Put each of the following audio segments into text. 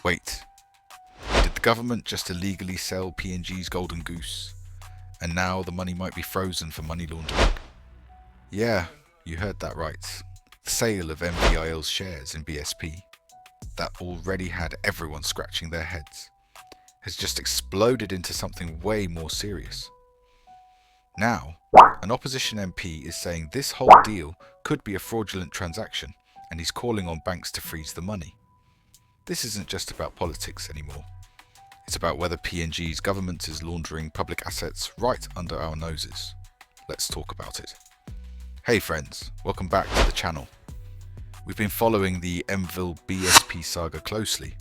Wait, did the government just illegally sell PNG's golden goose? And now the money might be frozen for money laundering? Yeah, you heard that right. The sale of MVIL's shares in BSP, that already had everyone scratching their heads, has just exploded into something way more serious. Now, an opposition MP is saying this whole deal could be a fraudulent transaction, and he's calling on banks to freeze the money. This isn't just about politics anymore. It's about whether PNG's government is laundering public assets right under our noses. Let's talk about it. Hey friends, welcome back to the channel. We've been following the MVIL BSP saga closely,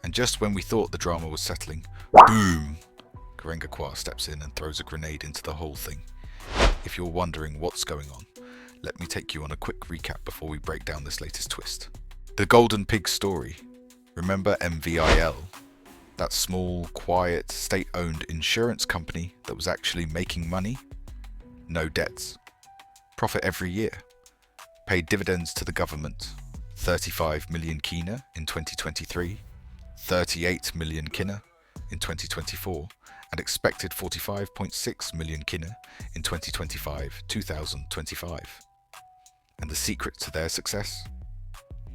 and just when we thought the drama was settling, boom! Kerenga Kua steps in and throws a grenade into the whole thing. If you're wondering what's going on, let me take you on a quick recap before we break down this latest twist. The Golden Pig story. Remember MVIL? That small, quiet, state-owned insurance company that was actually making money? No debts. Profit every year. Paid dividends to the government. 35 million kina in 2023, 38 million kina in 2024, and expected 45.6 million kina in 2025. And the secret to their success?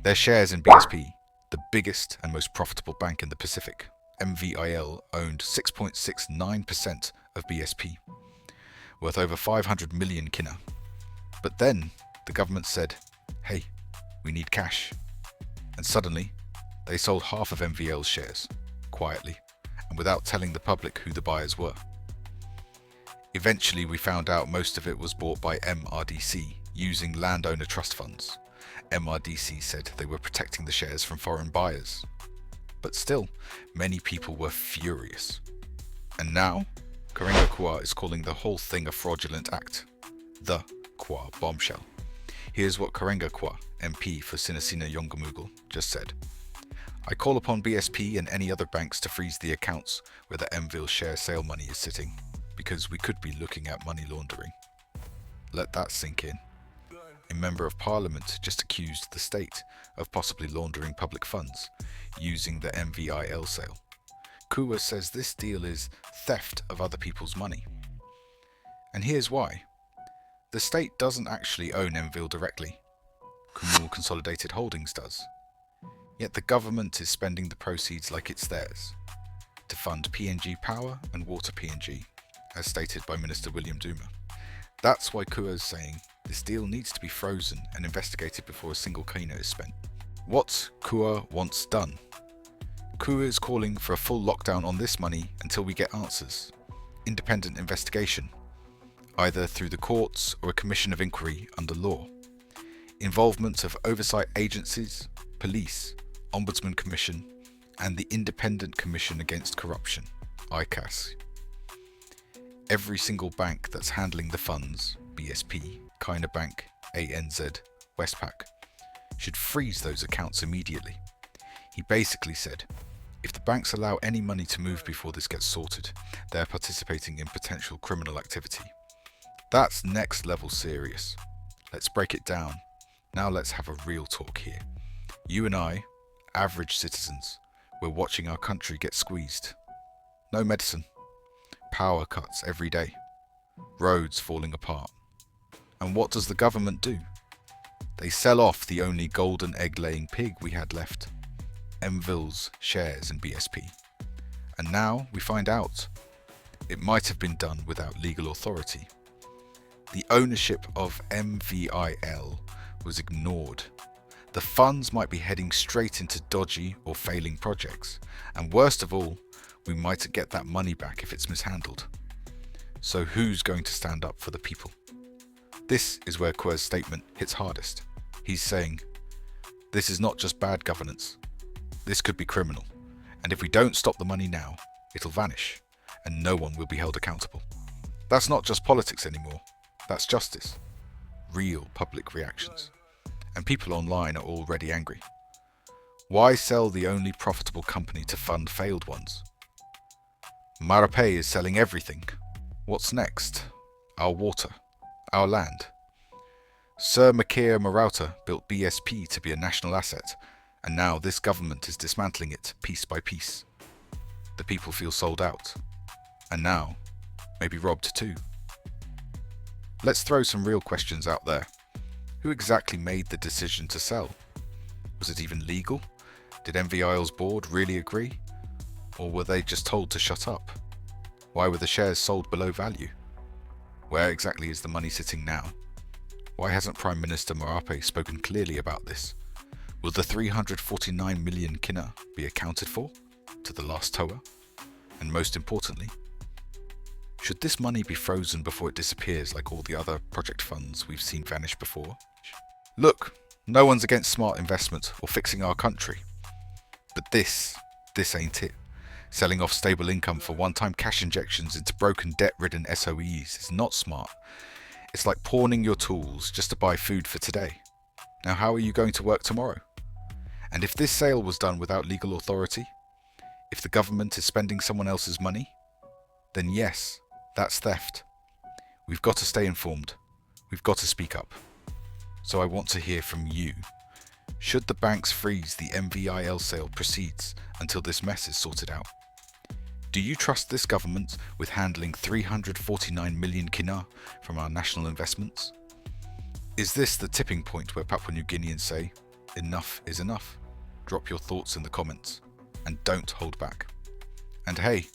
Their shares in BSP, the biggest and most profitable bank in the Pacific. MVIL owned 6.69% of BSP, worth over 500 million kina. But then the government said, hey, we need cash. And suddenly, they sold half of MVL's shares, quietly, and without telling the public who the buyers were. Eventually, we found out most of it was bought by MRDC, using landowner trust funds. MRDC said they were protecting the shares from foreign buyers. But still, many people were furious. And now, Kerenga Kua is calling the whole thing a fraudulent act. The Kua Bombshell. Here's what Kerenga Kua, MP for Sinasina Yongamugal, just said. I call upon BSP and any other banks to freeze the accounts where the MVIL share sale money is sitting, because we could be looking at money laundering. Let that sink in. A member of parliament just accused the state of possibly laundering public funds using the MVIL sale. Kua says this deal is theft of other people's money. And here's why. The state doesn't actually own MVIL directly. Kumul Consolidated Holdings does. Yet the government is spending the proceeds like it's theirs, to fund PNG Power and Water PNG, as stated by Minister William Duma. That's why Kua is saying this deal needs to be frozen and investigated before a single kina is spent. What Kua wants done? Kua is calling for a full lockdown on this money until we get answers. Independent investigation, either through the courts or a commission of inquiry under law. Involvement of oversight agencies, police, Ombudsman Commission, and the Independent Commission Against Corruption, ICAS. Every single bank that's handling the funds, BSP, Kina Bank, ANZ, Westpac, should freeze those accounts immediately. He basically said, if the banks allow any money to move before this gets sorted, they're participating in potential criminal activity. That's next level serious. Let's break it down. Now let's have a real talk here. You and I, average citizens, we're watching our country get squeezed. No medicine. Power cuts every day. Roads falling apart. And what does the government do? They sell off the only golden egg-laying pig we had left, MVIL's shares in BSP. And now we find out. It might have been done without legal authority. The ownership of MVIL was ignored. The funds might be heading straight into dodgy or failing projects, and worst of all, we might get that money back if it's mishandled. So who's going to stand up for the people? This is where Kua's statement hits hardest. He's saying, this is not just bad governance, this could be criminal, and if we don't stop the money now, it'll vanish, and no one will be held accountable. That's not just politics anymore, that's justice. Real public reactions. And people online are already angry. Why sell the only profitable company to fund failed ones? Marape is selling everything. What's next? Our water, our land. Sir Makir Marauta built BSP to be a national asset, And now this government is dismantling it piece by piece. The people feel sold out. And now, maybe robbed too. Let's throw some real questions out there. Who exactly made the decision to sell? Was it even legal? Did MVIL's board really agree? Or were they just told to shut up? Why were the shares sold below value? Where exactly is the money sitting now? Why hasn't Prime Minister Marape spoken clearly about this? Will the 349 million kina be accounted for to the last toa? And most importantly, should this money be frozen before it disappears like all the other project funds we've seen vanish before? Look, no one's against smart investment or fixing our country. But this ain't it. Selling off stable income for one-time cash injections into broken debt-ridden SOEs is not smart. It's like pawning your tools just to buy food for today. Now how are you going to work tomorrow? And if this sale was done without legal authority, if the government is spending someone else's money, then yes, that's theft. We've got to stay informed. We've got to speak up. So I want to hear from you. Should the banks freeze the MVIL sale proceeds until this mess is sorted out? Do you trust this government with handling 349 million kina from our national investments? Is this the tipping point where Papua New Guineans say, enough is enough? Drop your thoughts in the comments and don't hold back. And hey,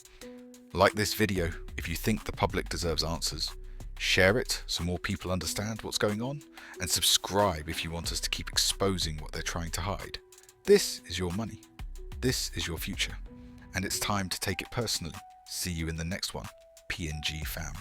like this video if you think the public deserves answers. Share it so more people understand what's going on, and subscribe if you want us to keep exposing what they're trying to hide. This is your money. This is your future. And it's time to take it personally. See you in the next one, PNG fam.